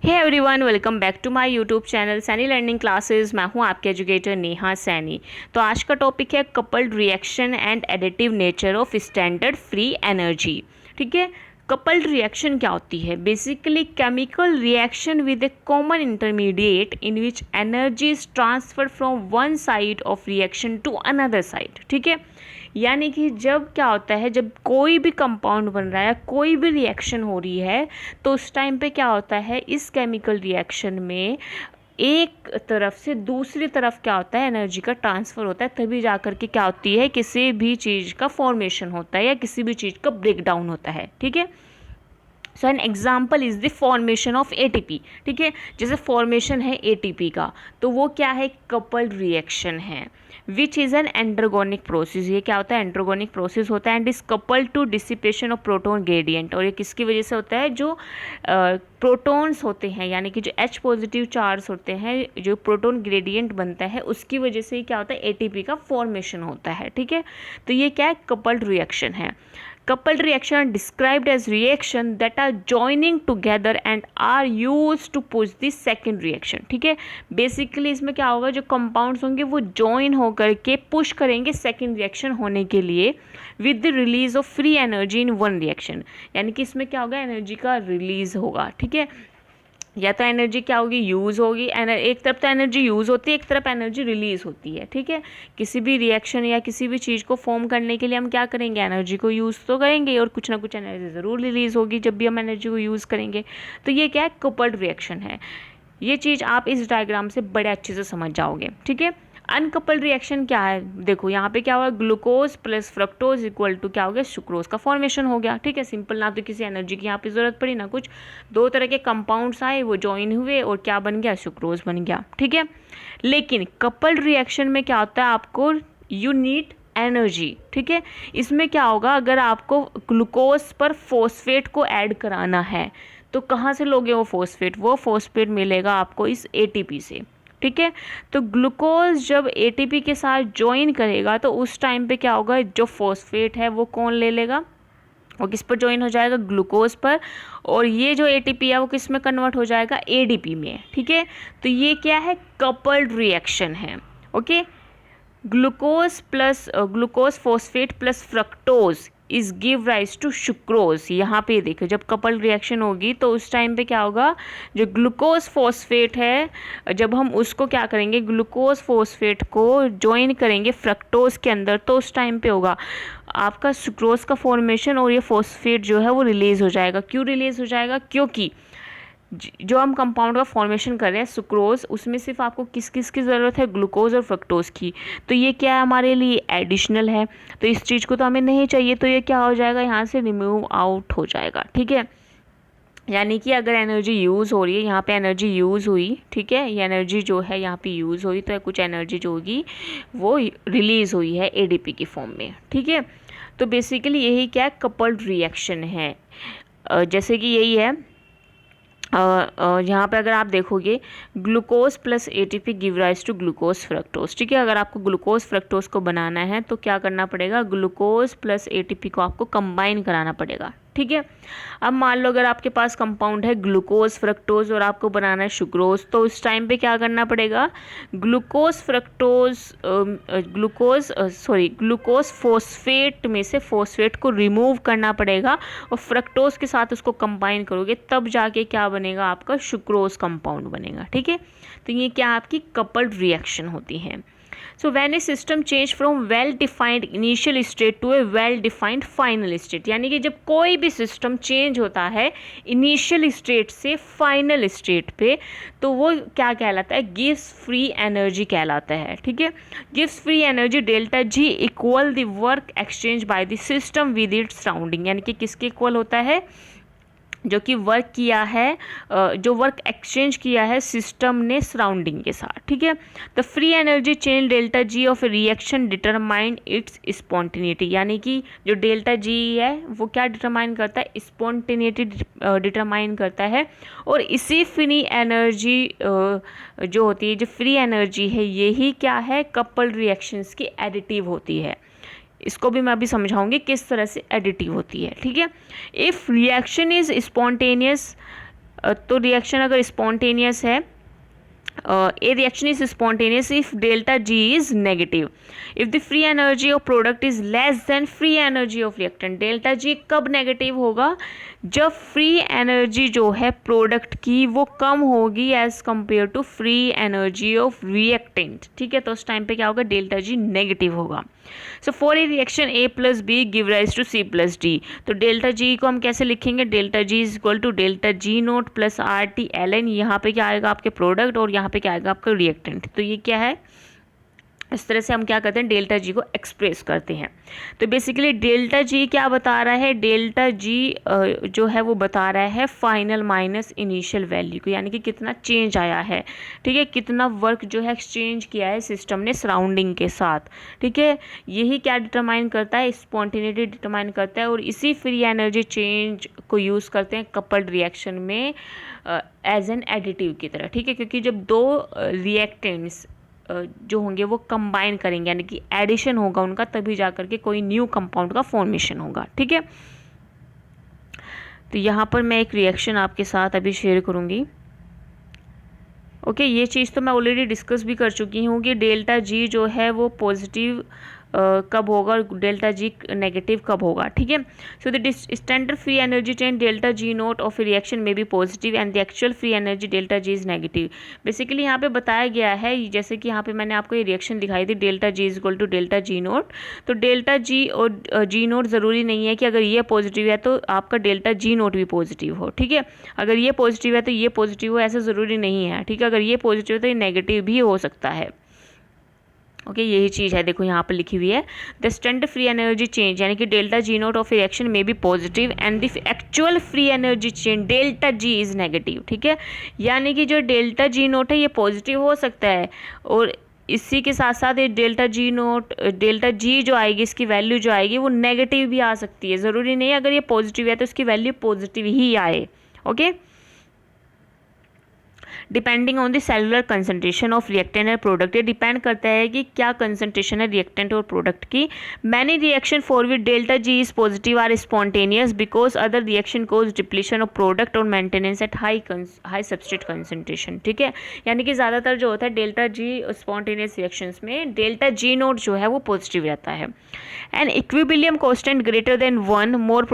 Hey everyone, welcome back to my YouTube channel Saini learning classes. मैं हूं आपके educator Neha Saini. तो आज का टॉपिक है coupled reaction and additive nature of standard free energy. ठीक है, कपल्ड रिएक्शन क्या होती है? Basically chemical reaction with a common intermediate in which energy is transfer from one side of reaction to another side. ठीक है, यानी कि जब क्या होता है, जब कोई भी कंपाउंड बन रहा है, कोई भी रिएक्शन हो रही है, तो उस टाइम पे क्या होता है, इस केमिकल रिएक्शन में एक तरफ से दूसरी तरफ क्या होता है, एनर्जी का ट्रांसफ़र होता है। तभी जा कर के क्या होती है, किसी भी चीज़ का फॉर्मेशन होता है या किसी भी चीज़ का ब्रेक डाउन होता है। ठीक है, so an example is the formation of ATP. ठीक है, जैसे फॉर्मेशन है एटीपी का, तो वो क्या है, कपल्ड रिएक्शन है, which is an endergonic process. ये क्या होता है, एंड्रोगोनिक प्रोसेस होता है and is coupled to dissipation of proton gradient. और ये किसकी वजह से होता है, जो प्रोटॉन्स होते हैं, यानी कि जो H पॉजिटिव चार्ज होते हैं, जो प्रोटोन ग्रेडियंट बनता है, उसकी वजह से क्या होता है, एटीपी का फॉर्मेशन होता है। ठीक है, तो ये क्या है, कपल्ड रिएक्शन है। Coupled reaction are described as reaction that are joining together and are used to push the second reaction। ठीक है, बेसिकली इसमें क्या होगा, जो कंपाउंड्स होंगे वो जॉइन होकर के पुश करेंगे सेकेंड रिएक्शन होने के लिए with the release of free energy in one reaction. यानी कि इसमें क्या होगा, एनर्जी का रिलीज होगा। ठीक है, या तो एनर्जी क्या होगी, यूज़ होगी। एक तरफ तो एनर्जी यूज़ होती है, एक तरफ एनर्जी रिलीज़ होती है। ठीक है, किसी भी रिएक्शन या किसी भी चीज़ को फॉर्म करने के लिए हम क्या करेंगे, एनर्जी को यूज़ तो करेंगे और कुछ ना कुछ एनर्जी ज़रूर रिलीज़ होगी जब भी हम एनर्जी को यूज़ करेंगे। तो ये क्या है, कपल्ड रिएक्शन है। ये चीज़ आप इस डायग्राम से बड़े अच्छे से समझ जाओगे। ठीक है, अनकपल्ड रिएक्शन क्या है, देखो यहाँ पे क्या हुआ, glucose plus fructose equal to क्या हो गया, सुक्रोज का फॉर्मेशन हो गया। ठीक है, सिंपल, ना तो किसी एनर्जी की यहाँ पे ज़रूरत पड़ी ना कुछ, दो तरह के कंपाउंड्स आए, वो जॉइन हुए और क्या बन गया, सुक्रोज बन गया। ठीक है, लेकिन कपल्ड रिएक्शन में क्या होता है, आपको यू नीड एनर्जी। ठीक है, इसमें क्या होगा, अगर आपको ग्लूकोज पर फॉस्फेट को ऐड कराना है तो कहाँ से लोगे वो फॉस्फेट मिलेगा आपको इस एटीपी से। ठीक है, तो ग्लूकोज जब एटीपी के साथ ज्वाइन करेगा तो उस टाइम पे क्या होगा, जो फॉस्फेट है वो कौन ले लेगा, वो किस पर ज्वाइन हो जाएगा, ग्लूकोज पर, और ये जो एटीपी है वो किस में कन्वर्ट हो जाएगा, एडीपी में। ठीक है, तो ये क्या है, कपल्ड रिएक्शन है। Okay, glucose phosphate plus fructose is give rise to sucrose. यहाँ पे देखो, जब कपल रिएक्शन होगी तो उस टाइम पे क्या होगा, जो ग्लूकोज फॉस्फेट है, जब हम उसको क्या करेंगे, ग्लूकोज फॉस्फेट को ज्वाइन करेंगे फ्रक्टोज के अंदर, तो उस टाइम पे होगा आपका सुक्रोज का फॉर्मेशन और ये फॉस्फेट जो है वो रिलीज हो जाएगा। क्यों रिलीज हो जाएगा, क्योंकि जो हम कंपाउंड का फॉर्मेशन कर रहे हैं सुक्रोज, उसमें सिर्फ आपको किस किस की ज़रूरत है, ग्लूकोज और फ्रक्टोज की। तो ये क्या है, हमारे लिए एडिशनल है, तो इस चीज़ को तो हमें नहीं चाहिए, तो ये क्या हो जाएगा, यहाँ से रिमूव आउट हो जाएगा। ठीक है, यानी कि अगर एनर्जी यूज़ हो रही है, यहाँ पे एनर्जी यूज़ हुई, ठीक है, ये एनर्जी जो है यहाँ पे यूज़ हुई, तो कुछ एनर्जी जो होगी वो रिलीज़ हुई है एडीपी की फॉर्म में। ठीक है, तो बेसिकली यही क्या है, कपल्ड रिएक्शन है। जैसे कि यही है, यहाँ पे अगर आप देखोगे, glucose plus ATP give rise to glucose fructose. ठीक है, अगर आपको ग्लूकोज फ्रक्टोज को बनाना है तो क्या करना पड़ेगा, ग्लूकोज प्लस एटीपी को आपको कंबाइन कराना पड़ेगा। ठीक है, अब मान लो अगर आपके पास कंपाउंड है ग्लूकोज फ्रक्टोज और आपको बनाना है सुक्रोज, तो उस टाइम पे क्या करना पड़ेगा, ग्लूकोज फॉस्फेट में से फॉस्फेट को रिमूव करना पड़ेगा और फ्रक्टोज के साथ उसको कंबाइन करोगे, तब जाके क्या बनेगा, आपका सुक्रोज कंपाउंड बनेगा। ठीक है, तो ये क्या आपकी कपल्ड रिएक्शन होती है। So when a system change from well defined initial state to a well defined final state, यानी कि जब कोई भी सिस्टम चेंज होता है इनिशियल स्टेट से फाइनल स्टेट पे, तो वो क्या कहलाता है, गिव्स फ्री एनर्जी कहलाता है। ठीक है, gives free energy delta ji equal the work exchange by the system with its surrounding. यानी कि किसके इक्वल होता है, जो कि वर्क किया है, जो वर्क एक्सचेंज किया है सिस्टम ने सराउंडिंग के साथ। ठीक है, the free energy change delta ji of reaction determine its spontaneity. यानी कि जो डेल्टा जी है वो क्या डिटरमाइन करता है, स्पॉन्टेनिटी डिटरमाइन करता है। और इसी फ्री एनर्जी जो होती है, जो फ्री एनर्जी है, यही क्या है, कपल्ड रिएक्शंस की एडिटिव होती है। इसको भी मैं अभी समझाऊंगी किस तरह से एडिटिव होती है। ठीक है, इफ रिएक्शन इज स्पॉन्टेनियस तो रिएक्शन अगर स्पॉन्टेनियस है, a reaction is spontaneous if delta G is negative. If the free energy of product is less than free energy of reactant. delta G कब negative होगा? जब free energy जो है product की वो कम होगी as compare to free energy of reactant. ठीक है, तो उस टाइम पे क्या होगा? डेल्टा जी नेगेटिव होगा। So for a reaction A plus B give rise to C plus D, तो डेल्टा जी को हम कैसे लिखेंगे? Delta G is equal to delta G naught plus RT(ln). यहाँ पे क्या आएगा? आपके प्रोडक्ट, और यहाँ पे क्या आएगा? आपका रिएक्टेंट। तो ये क्या है? इस तरह से हम क्या करते हैं? डेल्टा जी को एक्सप्रेस करते हैं। तो बेसिकली डेल्टा जी क्या बता रहा है? डेल्टा जी जो है वो बता रहा है फाइनल माइनस इनिशियल वैल्यू को, यानी कि कितना चेंज आया है। ठीक है, कितना वर्क जो है एक्सचेंज किया है सिस्टम ने सराउंडिंग के साथ। ठीक है, यही क्या डिटरमाइन करता है? स्पॉन्टेनिटी डिटरमाइन करता है, और इसी फ्री एनर्जी चेंज को यूज़ करते हैं कपल्ड रिएक्शन में एज एन एडिटिव की तरह। ठीक है, क्योंकि जब दो रिएक्टेंट्स जो होंगे वो कंबाइन करेंगे, यानी कि एडिशन होगा उनका, तभी जाकर के कोई न्यू कंपाउंड का फॉर्मेशन होगा। ठीक है, तो यहाँ पर मैं एक रिएक्शन आपके साथ अभी शेयर करूँगी। ओके, ये चीज़ तो मैं ऑलरेडी डिस्कस भी कर चुकी हूँ कि डेल्टा जी जो है वो पॉजिटिव कब होगा और डेल्टा जी नेगेटिव कब होगा। ठीक है, so the standard free energy change delta G naught of a reaction में be positive and the actual free energy delta G is negative. Basically यहाँ पे बताया गया है, जैसे कि यहाँ पे मैंने आपको ये रिएक्शन दिखाई थी delta G is equal to delta G naught. तो डेल्टा जी और जी नोट ज़रूरी नहीं है कि अगर ये पॉजिटिव है तो आपका डेल्टा जी नोट भी पॉजिटिव हो। ठीक है, अगर ये पॉजिटिव है तो ये पॉजिटिव हो, ऐसा ज़रूरी नहीं है। ठीक है, अगर ये पॉजिटिव है तो ये नेगेटिव भी हो सकता है। ओके, यही चीज़ है, देखो यहाँ पर लिखी हुई है the standard free energy change, यानी कि delta G naught of reaction में be positive and the actual free energy change delta G is negative. ठीक है, यानी कि जो डेल्टा जी नोट है ये पॉजिटिव हो सकता है, और इसी के साथ साथ ये delta G note delta G जो आएगी, इसकी वैल्यू जो आएगी वो नेगेटिव भी आ सकती है। ज़रूरी नहीं है अगर ये पॉजिटिव है तो इसकी वैल्यू पॉजिटिव ही आए। Okay, depending on the cellular concentration of reactant और प्रोडक्ट, ये डिपेंड करता है कि क्या कंसंट्रेशन है रिएक्टेंट और प्रोडक्ट की। Many reaction for which delta G is positive are spontaneous because other reaction cause depletion of product और maintenance at high substrate concentration. ठीक है, यानी कि ज़्यादातर जो होता है डेल्टा जी स्पॉन्टेनियस रिएक्शंस में डेल्टा जी नोट जो है वो पॉजिटिव रहता है। And equilibrium constant greater than 1 more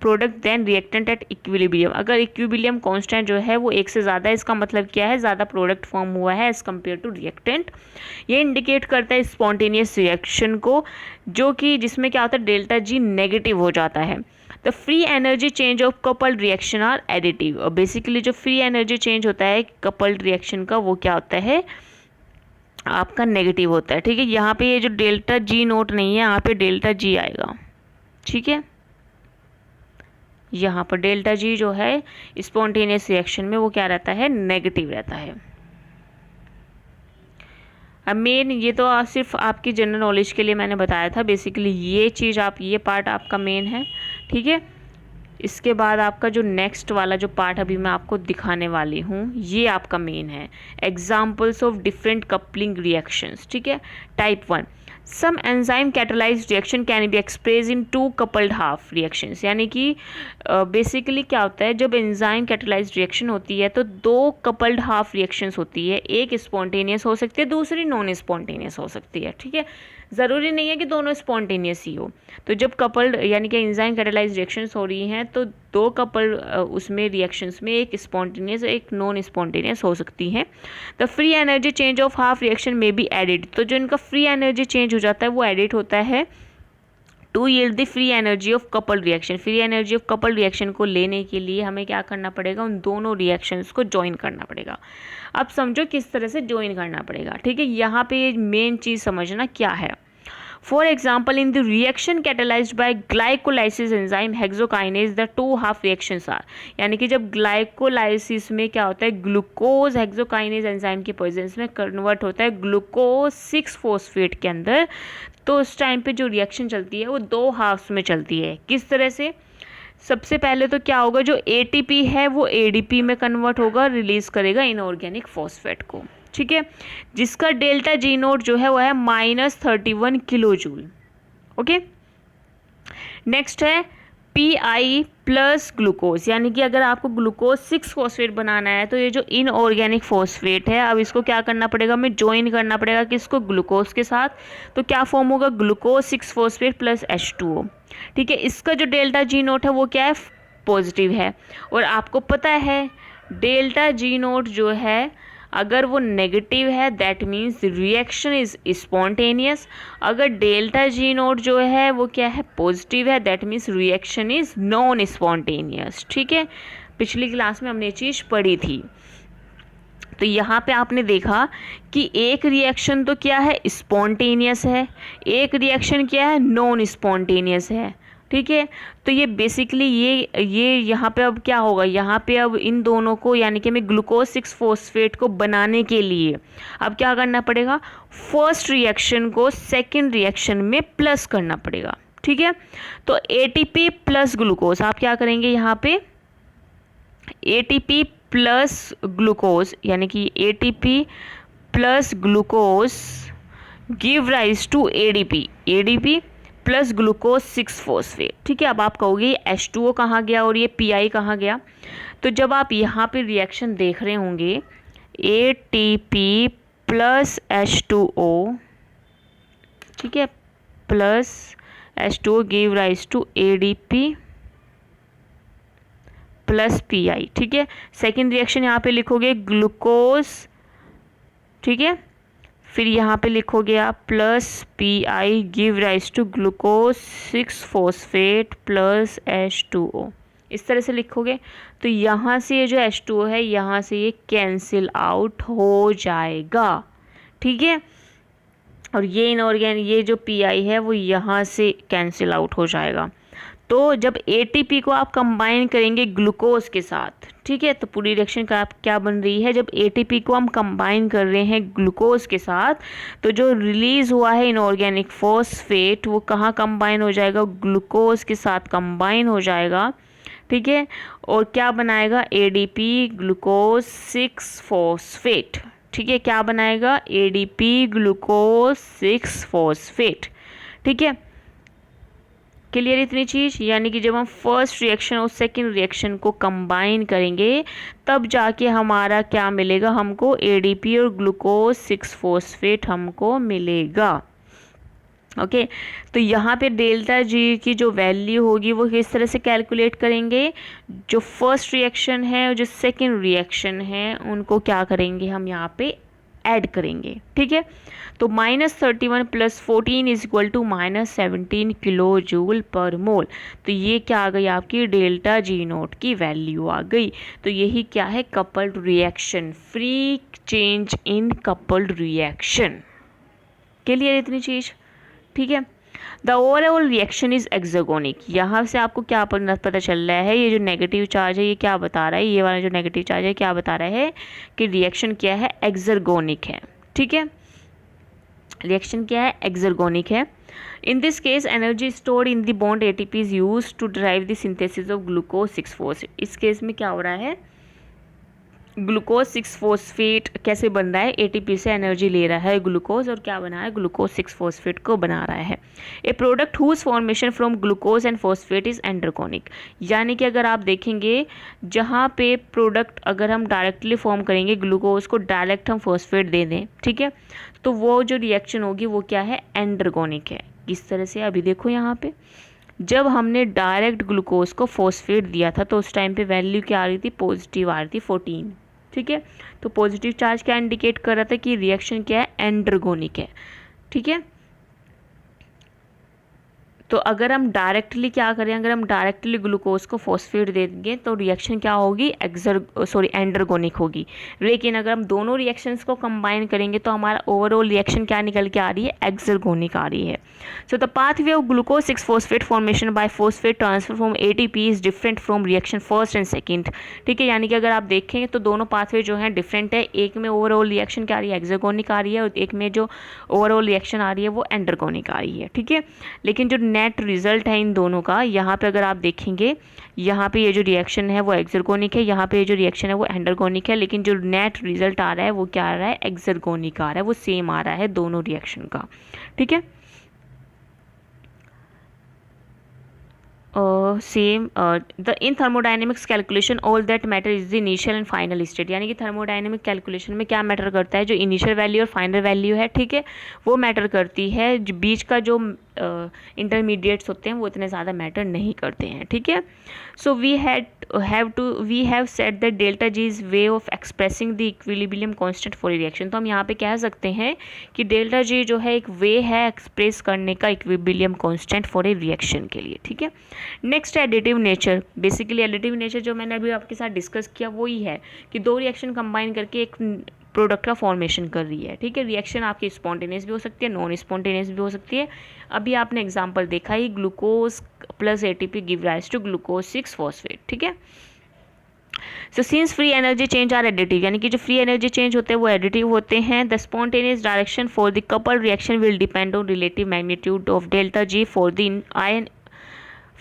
product than reactant at equilibrium. अगर इक्विलिब्रियम कांस्टेंट जो है वो 1 से ज़्यादा है, इसका मतलब क्या है? ज़्यादा प्रोडक्ट फॉर्म हुआ है एज कम्पेयर टू रिएक्टेंट। ये इंडिकेट करता है स्पॉन्टेनियस रिएक्शन को, जो कि जिसमें क्या होता है? डेल्टा जी नेगेटिव हो जाता है। The free energy change of coupled reaction are additive, और बेसिकली जो फ्री एनर्जी चेंज होता है कपल्ड रिएक्शन का वो क्या होता है? आपका नेगेटिव होता है। ठीक है, यहाँ पे ये जो डेल्टा जी नोट नहीं है, यहाँ पे डेल्टा जी आएगा। ठीक है, यहाँ पर डेल्टा जी जो है स्पॉन्टेनियस रिएक्शन में वो क्या रहता है? नेगेटिव रहता है। अब मेन ये तो सिर्फ आपकी जनरल नॉलेज के लिए मैंने बताया था। बेसिकली ये चीज़ ये पार्ट आपका मेन है। ठीक है, इसके बाद आपका जो नेक्स्ट वाला जो पार्ट अभी मैं आपको दिखाने वाली हूँ ये आपका मेन है, examples of different coupling reactions. ठीक है, type 1 some enzyme catalysed reaction can be express in 2 coupled half reactions, यानी कि बेसिकली क्या होता है? जब एंजाइम कैटालाइज्ड रिएक्शन होती है तो 2 कपल्ड हाफ रिएक्शंस होती है, एक स्पॉन्टेनियस हो सकती है, दूसरी नॉन स्पॉन्टेनियस हो सकती है। ठीक है, ज़रूरी नहीं है कि दोनों स्पॉन्टेनियस ही हो। तो जब कपल्ड यानी कि एंजाइम कैटालाइज्ड रिएक्शंस हो रही हैं तो 2 कपल उसमें रिएक्शंस में एक स्पॉन्टेनियस एक नॉन स्पॉन्टेनियस हो सकती हैं। The free energy change of half reaction में बी एडिड, तो जो इनका फ्री एनर्जी चेंज हो जाता है वो एडिट होता है to yield the free energy of coupled reaction. Free energy of coupled reaction को लेने के लिए हमें क्या करना पड़ेगा? उन दोनों रिएक्शंस को ज्वाइन करना पड़ेगा। अब समझो किस तरह से ज्वाइन करना पड़ेगा। ठीक है, यहाँ पे मेन चीज़ समझना क्या है। For example, in the reaction catalyzed by glycolysis enzyme hexokinase, the 2 half reactions are, यानी कि जब ग्लाइकोलाइसिस में क्या होता है? ग्लूकोज हेक्सोकाइनेज एंजाइम की प्रेजेंस में कन्वर्ट होता है ग्लूकोज 6-फॉस्फेट के अंदर, तो उस टाइम पे जो रिएक्शन चलती है वो 2 हाफ्स में चलती है। किस तरह से? सबसे पहले तो क्या होगा? जो ATP है वो ADP में कन्वर्ट होगा, रिलीज करेगा इनऑर्गेनिक फॉस्फेट को। ठीक है, जिसका डेल्टा जी नोट जो है वो है -31 किलो जूल। ओके, नेक्स्ट है Pi प्लस ग्लूकोज, यानी कि अगर आपको ग्लूकोज 6 फॉस्फेट बनाना है तो ये जो इनऑर्गेनिक फॉस्फेट है, अब इसको क्या करना पड़ेगा, हमें ज्वाइन करना पड़ेगा किसको, ग्लूकोज के साथ। तो क्या फॉर्म होगा, ग्लूकोज 6 फॉस्फेट प्लस H2O। ठीक है, इसका जो डेल्टा जी नोट है वो क्या है, पॉजिटिव है। और आपको पता है डेल्टा जी नोट जो है अगर वो नेगेटिव है that means reaction is spontaneous. अगर डेल्टा जी नोट जो है वो क्या है, पॉजिटिव है, that means reaction is non spontaneous. ठीक है, पिछली क्लास में हमने ये चीज़ पढ़ी थी। तो यहाँ पे आपने देखा कि एक रिएक्शन तो क्या है, स्पॉन्टेनियस है, एक रिएक्शन क्या है, नॉन स्पॉन्टेनियस है। ठीक है, तो ये बेसिकली ये यहाँ पे अब क्या होगा, यहाँ पे अब इन दोनों को यानी कि हमें ग्लूकोज 6 फॉस्फेट को बनाने के लिए अब क्या करना पड़ेगा, फर्स्ट रिएक्शन को सेकंड रिएक्शन में प्लस करना पड़ेगा। ठीक है, तो ATP प्लस ग्लूकोज आप क्या करेंगे, यहाँ पे ATP प्लस ग्लूकोज यानी कि ATP plus glucose give rise to ADP plus glucose 6 phosphate. ठीक है, अब आप कहोगे H2O कहाँ गया और ये Pi कहाँ गया। तो जब आप यहाँ पे रिएक्शन देख रहे होंगे ATP प्लस H2O, ठीक है, plus H2O give rise to ADP plus Pi। ठीक है, सेकेंड रिएक्शन यहाँ पे लिखोगे ग्लूकोज, ठीक है, फिर यहाँ पे लिखोगे आप plus Pi give rise to glucose 6 phosphate plus H2O, इस तरह से लिखोगे। तो यहाँ से ये जो H2O है यहाँ से ये कैंसिल आउट हो जाएगा। ठीक है, और ये इनऑर्गेनिक ये जो Pi है वो यहाँ से कैंसिल आउट हो जाएगा। तो जब ATP को आप कंबाइन करेंगे ग्लूकोज के साथ, ठीक है, तो पूरी रिएक्शन का आप क्या बन रही है, जब ATP को हम कंबाइन कर रहे हैं ग्लूकोज के साथ तो जो रिलीज हुआ है इनऑर्गेनिक फॉस्फेट वो कहाँ कंबाइन हो जाएगा, ग्लूकोज के साथ कंबाइन हो जाएगा। ठीक है, और क्या बनाएगा, ADP ग्लूकोज 6 फॉस्फेट। ठीक है, क्या बनाएगा, ADP ग्लूकोज 6 फॉस्फेट। ठीक है, क्लियर इतनी चीज़, यानी कि जब हम फर्स्ट रिएक्शन और सेकंड रिएक्शन को कंबाइन करेंगे तब जाके हमारा क्या मिलेगा, हमको ADP और ग्लूकोज 6 फॉस्फेट हमको मिलेगा। ओके, तो यहाँ पे डेल्टा जी की जो वैल्यू होगी वो किस तरह से कैलकुलेट करेंगे, जो फर्स्ट रिएक्शन है और जो सेकंड रिएक्शन है उनको क्या करेंगे, हम यहाँ पे ऐड करेंगे। ठीक है, तो -31 plus 14 is equal to -17 kilo joule per mole. तो ये क्या आ गई, आपकी डेल्टा जी नोट की वैल्यू आ गई। तो यही क्या है, coupled reaction, free change in coupled reaction. Clear इतनी चीज़। ठीक है, the overall reaction is exergonic. यहाँ से आपको क्या पता चल रहा है, ये जो नेगेटिव चार्ज है ये क्या बता रहा है, ये वाला जो नेगेटिव चार्ज है क्या बता रहा है कि रिएक्शन क्या है, एक्सर्गोनिक है। ठीक है, रिएक्शन क्या है, एक्सर्गोनिक है। In this case energy stored in the bond ATP is used to drive the synthesis of glucose 6 phosphate. इस केस में क्या हो रहा है, ग्लूकोज 6 फॉस्फेट कैसे बन रहा है, ATP से एनर्जी ले रहा है ग्लूकोज और क्या बना है, ग्लूकोज 6 फॉस्फेट को बना रहा है। A product whose formation from glucose and phosphate is endergonic. यानी कि अगर आप देखेंगे जहाँ पे प्रोडक्ट अगर हम डायरेक्टली फॉर्म करेंगे ग्लूकोज को डायरेक्ट हम फॉस्फेट दे दें, ठीक है, तो वो जो रिएक्शन होगी वो क्या है, एंडरगोनिक है। किस तरह से, अभी देखो यहाँ पे जब हमने डायरेक्ट ग्लूकोज को फॉस्फेट दिया था तो उस टाइम पे वैल्यू क्या आ रही थी, पॉजिटिव आ रही थी 14। ठीक है, तो पॉजिटिव चार्ज क्या इंडिकेट कर रहा था कि रिएक्शन क्या है, एंडरगोनिक है। ठीक है, तो अगर हम डायरेक्टली क्या करें, अगर हम डायरेक्टली ग्लूकोज को फॉस्फेट दे देंगे तो रिएक्शन क्या होगी, एंडरगोनिक होगी। लेकिन अगर हम दोनों रिएक्शंस को कंबाइन करेंगे तो हमारा ओवरऑल रिएक्शन क्या निकल के आ रही है, एक्सर्गोनिक आ रही है। So the pathway of glucose 6 phosphate formation by phosphate transfer from ATP is different from reaction first and second. ठीक है, यानी कि अगर आप देखेंगे तो दोनों पाथवे जो हैं डिफरेंट है। एक में ओवरऑल रिएक्शन क्या आ रही है, एक्सर्गोनिक आ रही है, और एक में जो ओवरऑल रिएक्शन आ रही है वो एंडरगोनिक आ रही है। ठीक है, लेकिन जो नेट रिजल्ट है इन दोनों का, यहाँ पे अगर आप देखेंगे यहाँ पे ये जो रिएक्शन है वो एक्सर्गोनिक है, यहाँ पे ये जो रिएक्शन है वो एंडरगोनिक है, लेकिन जो नेट रिजल्ट आ रहा है वो क्या आ रहा है, एक्सर्गोनिक आ रहा है, वो सेम आ रहा है दोनों रिएक्शन का। ठीक है, same the in thermodynamics calculation all that matter is the initial and final state, यानी कि थर्मोडाइनमिक कैलकुलेशन में क्या मैटर करता है, जो इनिशियल वैल्यू और फाइनल वैल्यू है, ठीक है, वो मैटर करती है। बीच का जो इंटरमीडिएट्स होते हैं वो इतने ज़्यादा मैटर नहीं करते हैं, ठीक है। So we have set that delta G is way of expressing the equilibrium constant for reaction. तो हम यहाँ पे कह सकते हैं कि डेल्टा जी जो है एक वे है एक्सप्रेस करने का equilibrium constant for a reaction के लिए, ठीक है। Next additive nature, basically additive nature जो मैंने अभी आपके साथ डिस्कस किया वही है कि दो रिएक्शन कंबाइन करके एक प्रोडक्ट का फॉर्मेशन कर रही है, ठीक है। रिएक्शन आपकी स्पॉन्टेनियस भी हो सकती है, नॉन स्पॉन्टेनियस भी हो सकती है। अभी आपने एग्जांपल देखा ही, glucose plus ATP give rise to glucose 6 phosphate, ठीक है। So since free energy change are additive, यानी कि जो फ्री एनर्जी चेंज होते हैं वो एडिटिव होते हैं। The spontaneous direction for the couple reaction will depend on relative magnitude of delta G for the ion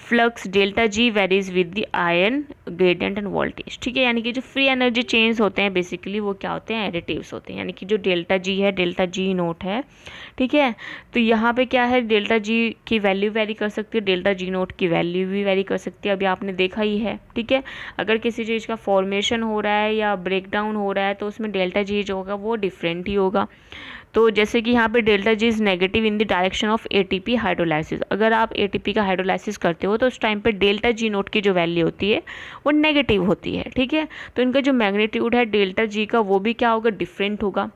flux delta G varies with the ion gradient end voltage, ठीक है। यानी कि जो फ्री एनर्जी चेंज होते हैं basically वो क्या होते हैं, एडिटिव्स होते हैं। यानी कि जो डेल्टा जी है, डेल्टा जी नोट है, ठीक है। तो यहाँ पे क्या है, डेल्टा जी की वैल्यू वेरी कर सकती है, डेल्टा जी नोट की वैल्यू भी वेरी कर सकती है। अभी आपने देखा ही है, ठीक है। अगर किसी चीज़ का फॉर्मेशन हो रहा है या ब्रेक डाउन हो रहा है तो उसमें डेल्टा जी जो होगा वो डिफरेंट ही होगा। तो जैसे कि यहाँ पे delta G is negative in the direction of ATP hydrolysis. अगर आप एटीपी का हाइड्रोलाइसिस करते हो तो उस टाइम पे डेल्टा जी नोट की जो वैल्यू होती है वो नेगेटिव होती है, ठीक है। तो इनका जो मैग्नीट्यूड है डेल्टा जी का वो भी क्या होगा, डिफरेंट होगा।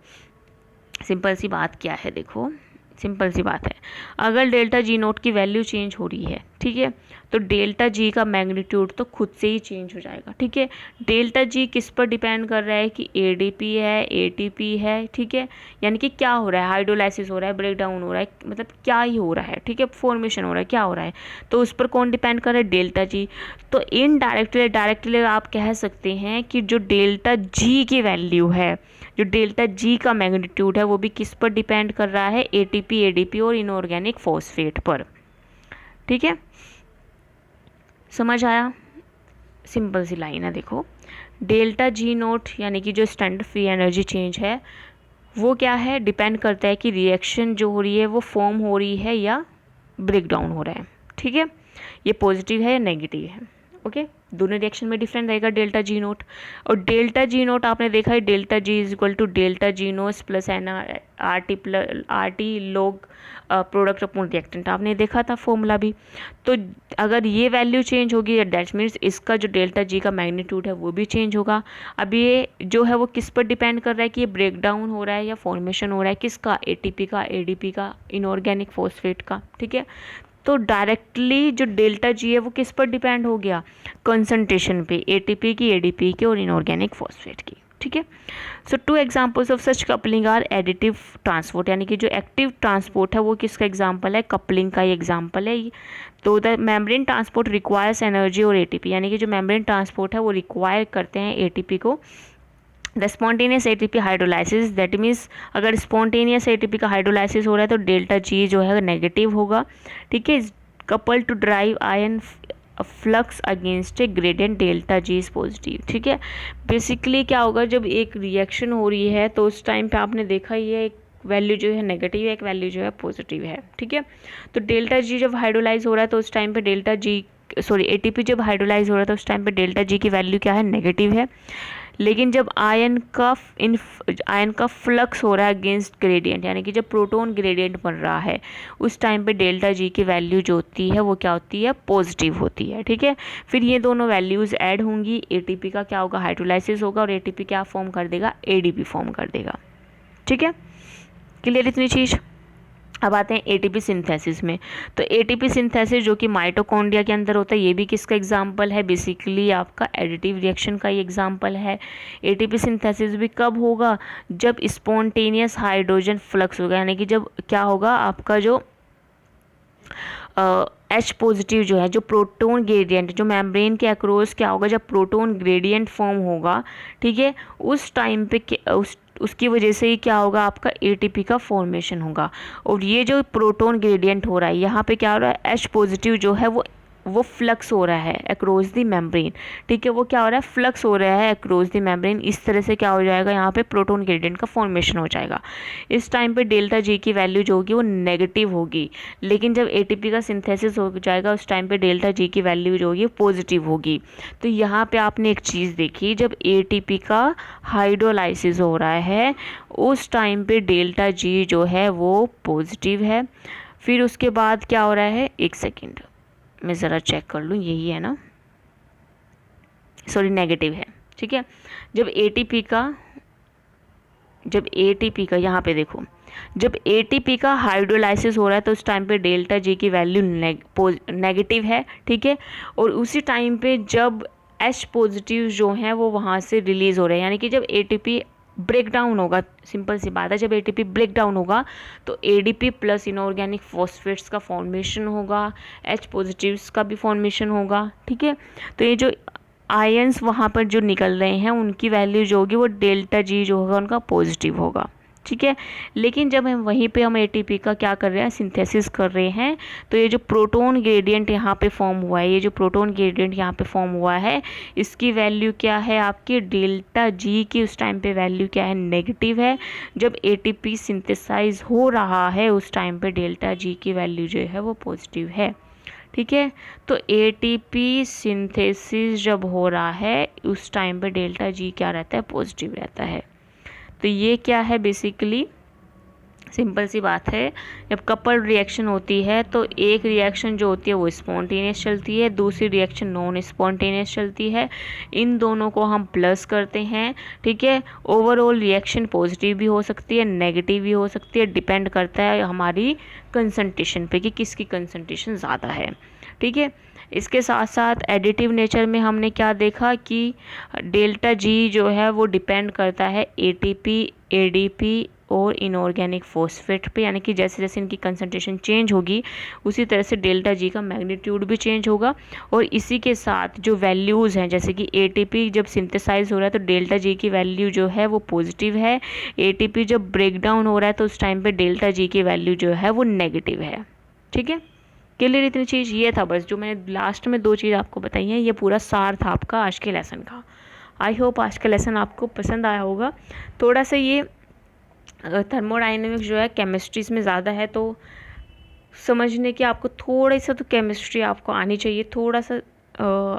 सिंपल सी बात क्या है, देखो सिंपल सी बात है, अगर डेल्टा जी नोट की वैल्यू चेंज हो रही है, ठीक है, तो डेल्टा जी का मैग्नीट्यूड तो खुद से ही चेंज हो जाएगा, ठीक है। डेल्टा जी किस पर डिपेंड कर रहा है कि एडीपी है, एटीपी है, ठीक है। यानी कि क्या हो रहा है, हाइड्रोलाइसिस हो रहा है, ब्रेक डाउन हो रहा है, मतलब क्या ही हो रहा है, ठीक है, फॉर्मेशन हो रहा है, क्या हो रहा है, तो उस पर कौन डिपेंड कर रहा है, डेल्टा जी। तो डायरेक्टली आप कह सकते हैं कि जो डेल्टा जी की वैल्यू है, जो डेल्टा जी का मैग्नीट्यूड है वो भी किस पर डिपेंड कर रहा है, एटीपी, एडीपी और इनऑर्गेनिक फॉस्फेट पर, ठीक है। समझ आया, सिंपल सी लाइन है। देखो डेल्टा जी नोट यानी कि जो स्टैंडर्ड फ्री एनर्जी चेंज है वो क्या है, डिपेंड करता है कि रिएक्शन जो हो रही है वो फॉर्म हो रही है या ब्रेक डाउन हो रहा है, ठीक है। ये पॉजिटिव है या नेगेटिव है, ओके। दोनों रिएक्शन में डिफरेंट रहेगा डेल्टा जी नोट। और डेल्टा जी नोट आपने देखा है, delta G is equal to delta G naught plus N R T log product upon reactant, आपने देखा था फॉर्मूला भी। तो अगर ये वैल्यू चेंज होगी दैट मीन्स इसका जो डेल्टा जी का मैग्नीट्यूड है वो भी चेंज होगा। अब ये जो है वो किस पर डिपेंड कर रहा है कि ये ब्रेक डाउन हो रहा है या फॉर्मेशन हो रहा है, किसका, एटीपी का, एडीपी का, इनऑर्गेनिक फॉस्फेट का, ठीक है। तो डायरेक्टली जो डेल्टा जी है वो किस पर डिपेंड हो गया, कंसंट्रेशन पे, एटीपी की, एडीपी की और इनऑर्गेनिक फॉस्फेट की, ठीक है। So two examples of such coupling are additive transport, यानी कि जो एक्टिव ट्रांसपोर्ट है वो किसका एग्जांपल है, कपलिंग का ही एग्जांपल है। तो the membrane transport requires energy और एटीपी, यानी कि जो मेम्ब्रेन ट्रांसपोर्ट है वो रिक्वायर करते हैं एटीपी को। The spontaneous ATP hydrolysis, that means अगर स्पॉन्टेनियस एटीपी का हाइड्रोलाइसिस हो रहा है तो डेल्टा जी जो है नेगेटिव होगा, ठीक है। Couple to drive ion flux against a gradient delta G is positive, ठीक है। बेसिकली क्या होगा, जब एक रिएक्शन हो रही है तो उस टाइम पे आपने देखा ही है, एक वैल्यू जो है नेगेटिव है, एक वैल्यू जो है पॉजिटिव है, ठीक है। तो डेल्टा जी जब हाइड्रोलाइज हो रहा है तो उस टाइम पे डेल्टा जी एटीपी जब हाइड्रोलाइज हो रहा है तो उस टाइम पे डेल्टा जी की वैल्यू क्या है, नेगेटिव है। लेकिन जब आयन का फ्लक्स हो रहा है अगेंस्ट ग्रेडियंट, यानी कि जब प्रोटॉन ग्रेडियंट बन रहा है उस टाइम पे डेल्टा जी की वैल्यू जो होती है वो क्या होती है, पॉजिटिव होती है, ठीक है। फिर ये दोनों वैल्यूज़ ऐड होंगी, एटीपी का क्या होगा, हाइड्रोलाइसिस होगा और एटीपी क्या फॉर्म कर देगा, एडीपी फॉर्म कर देगा, ठीक है। क्लियर इतनी चीज़। अब आते हैं एटीपी सिंथेसिस में। तो एटीपी सिंथेसिस जो कि माइटोकॉन्ड्रिया के अंदर होता है, ये भी किसका एग्जाम्पल है, बेसिकली आपका एडिटिव रिएक्शन का ही एग्जाम्पल है। एटीपी सिंथेसिस भी कब होगा, जब स्पॉन्टेनियस हाइड्रोजन फ्लक्स होगा, यानी कि जब क्या होगा, आपका जो H पॉजिटिव जो है, जो प्रोटोन ग्रेडियंट जो मेम्ब्रेन के अक्रॉस क्या होगा, जब प्रोटोन ग्रेडियंट फॉर्म होगा, ठीक है, उस टाइम पे उसकी वजह से ही क्या होगा, आपका एटीपी का फॉर्मेशन होगा। और ये जो प्रोटोन ग्रेडियंट हो रहा है यहाँ पे क्या हो रहा है, H पॉजिटिव जो है वो वो फ्लक्स हो रहा है अक्रॉस द मेम्ब्रेन, ठीक है, वो क्या हो रहा है, फ्लक्स हो रहा है अक्रॉस द मेम्ब्रेन। इस तरह से क्या हो जाएगा, यहाँ पे प्रोटॉन ग्रेडियंट का फॉर्मेशन हो जाएगा। इस टाइम पे डेल्टा जी की वैल्यू जो होगी वो नेगेटिव होगी, लेकिन जब एटीपी का सिंथेसिस हो जाएगा उस टाइम पे डेल्टा जी की वैल्यू जो होगी पॉजिटिव होगी। तो यहाँ पे आपने एक चीज़ देखी, जब एटीपी का हाइड्रोलाइसिस हो रहा है उस टाइम पे डेल्टा जी जो है वो पॉजिटिव है। फिर उसके बाद क्या हो रहा है, एक सेकेंड मैं ज़रा चेक कर लूँ, यही है ना, सॉरी नेगेटिव है, ठीक है। जब एटीपी का यहाँ पे देखो, जब एटीपी का हाइड्रोलाइसिस हो रहा है तो उस टाइम पे डेल्टा जी की वैल्यू नेगेटिव है, ठीक है। और उसी टाइम पे जब H पॉजिटिव जो हैं वो वहाँ से रिलीज़ हो रहे हैं, यानी कि जब एटीपी ब्रेक डाउन होगा, सिंपल सी बात है, जब एटीपी ब्रेक डाउन होगा तो एडीपी प्लस इनऑर्गेनिक फॉस्फेट्स का फॉर्मेशन होगा, H पॉजिटिव्स का भी फॉर्मेशन होगा, ठीक है। तो ये जो आयंस वहाँ पर जो निकल रहे हैं उनकी वैल्यू जो होगी वो डेल्टा जी जो होगा उनका पॉजिटिव होगा, ठीक है। लेकिन जब हम वहीं पे हम एटीपी का क्या कर रहे हैं, सिंथेसिस कर रहे हैं, तो ये जो प्रोटॉन ग्रेडियंट यहाँ पे फॉर्म हुआ है, ये जो प्रोटॉन ग्रेडियंट यहाँ पे फॉर्म हुआ है, इसकी वैल्यू क्या है आपकी, डेल्टा जी की उस टाइम पे वैल्यू क्या है, नेगेटिव है। जब एटीपी सिंथेसाइज हो रहा है उस टाइम पे डेल्टा जी की वैल्यू जो है वो पॉजिटिव है, ठीक है। तो एटीपी सिंथेसिस जब हो रहा है उस टाइम पे डेल्टा जी क्या रहता है, पॉजिटिव रहता है। तो ये क्या है, बेसिकली सिंपल सी बात है, जब कपल्ड रिएक्शन होती है तो एक रिएक्शन जो होती है वो स्पॉन्टेनियस चलती है, दूसरी रिएक्शन नॉन स्पॉन्टेनियस चलती है। इन दोनों को हम प्लस करते हैं, ठीक है। ओवरऑल रिएक्शन पॉजिटिव भी हो सकती है, नेगेटिव भी हो सकती है, डिपेंड करता है हमारी कंसंट्रेशन पे कि किसकी कंसंट्रेशन ज़्यादा है, ठीक है। इसके साथ साथ एडिटिव नेचर में हमने क्या देखा कि डेल्टा जी जो है वो डिपेंड करता है एटीपी, एडीपी और इनऑर्गेनिक फॉस्फेट पे, यानी कि जैसे जैसे इनकी कंसंट्रेशन चेंज होगी उसी तरह से डेल्टा जी का मैग्नीट्यूड भी चेंज होगा। और इसी के साथ जो वैल्यूज़ हैं, जैसे कि एटीपी जब सिंथेसाइज हो रहा है तो डेल्टा जी की वैल्यू जो है वो पॉजिटिव है, एटीपी जब ब्रेक डाउन हो रहा है तो उस टाइम पे डेल्टा जी की वैल्यू जो है वो नेगेटिव है, ठीक है। क्लियर इतनी चीज़, ये था बस जो मैंने लास्ट में 2 चीज़ आपको बताई हैं, ये पूरा सार था आपका आज के लेसन का। आई होप आज का लेसन आपको पसंद आया होगा। थोड़ा सा ये थर्मोडाइनमिक्स जो है केमिस्ट्रीज में ज़्यादा है, तो समझने की आपको थोड़ा सा तो केमिस्ट्री आपको आनी चाहिए, थोड़ा सा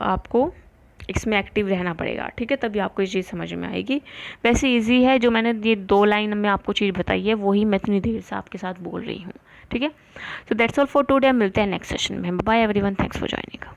आपको इसमें एक्टिव रहना पड़ेगा, ठीक है, तभी आपको ये चीज़ समझ में आएगी। वैसे इजी है, जो मैंने ये 2 लाइन में आपको चीज़ बताई है वही मैं इतनी देर से आपके साथ बोल रही हूँ, ठीक है। So that's all for today, मिलते हैं नेक्स्ट सेशन में। Bye everyone, thanks for joining.